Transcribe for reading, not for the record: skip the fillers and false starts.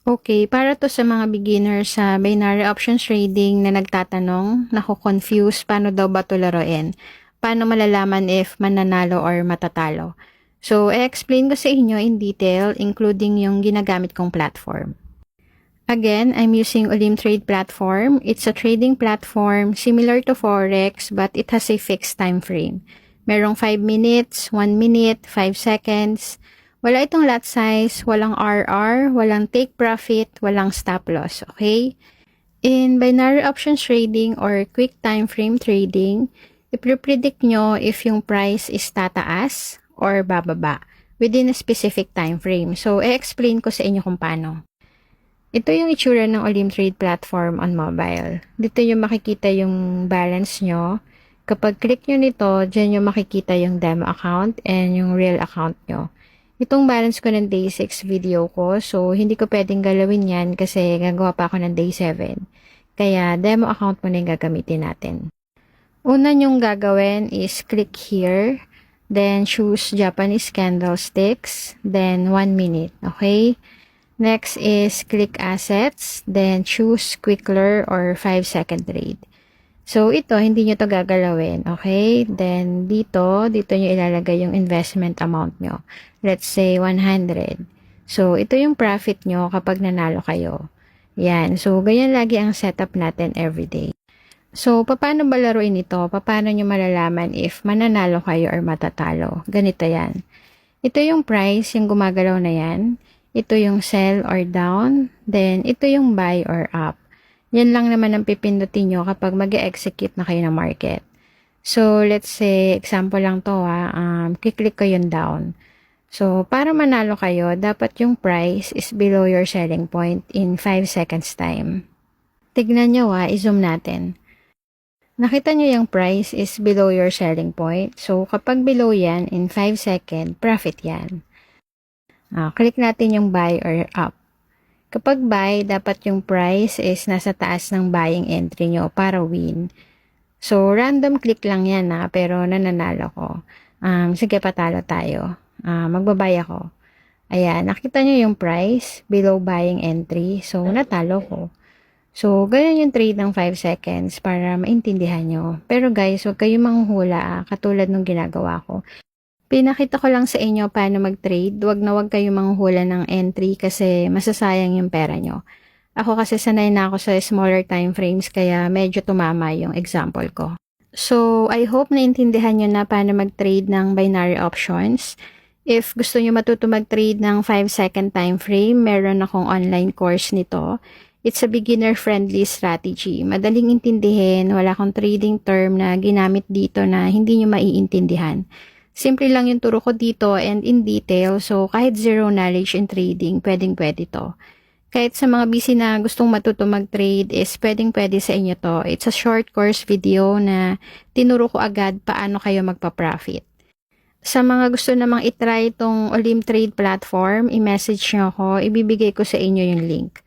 Okay, para to sa mga beginner sa binary options trading na nagtatanong, nako-confuse, paano daw ba to laruin? Paano malalaman if mananalo or matatalo? So, i-explain ko sa inyo in detail, including yung ginagamit kong platform. Again, I'm using Olim Trade platform. It's a trading platform similar to Forex, but it has a fixed time frame. Merong 5 minutes, 1 minute, 5 seconds. Wala itong lot size, walang RR, walang take profit, walang stop loss, okay? In binary options trading or quick time frame trading, ipipredict nyo if yung price is tataas or bababa within a specific time frame. So, i-explain ko sa inyo kung paano. Ito yung itsura ng Olim Trade platform on mobile. Dito yung makikita yung balance nyo. Kapag click nyo nito, dyan yung makikita yung demo account and yung real account nyo. Itong balance ko ng day 6 video ko, so hindi ko pwedeng galawin yan kasi gagawa pa ako ng day 7. Kaya demo account mo na yung gagamitin natin. Una nyong gagawin is click here, then choose Japanese candlesticks, then 1 minute, okay? Next is click assets, then choose quickler or 5-second trade. So, ito, hindi nyo to gagalawin, okay? Then, dito nyo ilalagay yung investment amount nyo. Let's say, 100. So, ito yung profit nyo kapag nanalo kayo. Yan. So, ganyan lagi ang setup natin everyday. So, paano ba laruin ito? Paano nyo malalaman if mananalo kayo or matatalo? Ganito yan. Ito yung price, yung gumagalaw na yan. Ito yung sell or down. Then, ito yung buy or up. Yan lang naman ang pipindutin nyo kapag mag-execute na kayo ng market. So, let's say, example lang to kiklik ko yung down. So, para manalo kayo, dapat yung price is below your selling point in 5 seconds time. Tignan nyo i-zoom natin. Nakita nyo yung price is below your selling point. So, kapag below yan, in 5 seconds, profit yan. Click natin yung buy or up. Kapag buy, dapat yung price is nasa taas ng buying entry nyo para win. So, random click lang yan pero nananalo ko. Sige, patalo tayo. Magbabay ako. Ayan, nakita nyo yung price below buying entry. So, natalo ko. So, ganyan yung trade ng 5 seconds para maintindihan nyo. Pero guys, huwag kayong manghuhula katulad ng ginagawa ko. Pinakita ko lang sa inyo paano mag-trade. Huwag na huwag kayong manghuhula ng entry kasi masasayang yung pera nyo. Ako kasi sanay na ako sa smaller time frames kaya medyo tumama yung example ko. So, I hope naintindihan nyo na paano mag-trade ng binary options. If gusto nyo matuto mag-trade ng 5-second time frame, meron akong online course nito. It's a beginner-friendly strategy. Madaling intindihin, wala akong trading term na ginamit dito na hindi nyo maiintindihan. Simple lang yung turo ko dito and in detail, so kahit zero knowledge in trading, pwedeng-pwede to. Kahit sa mga busy na gustong matuto mag-trade is pwedeng-pwede sa inyo to. It's a short course video na tinuro ko agad paano kayo magpa-profit. Sa mga gusto namang itry itong Olim Trade platform, i-message nyo ako, ibibigay ko sa inyo yung link.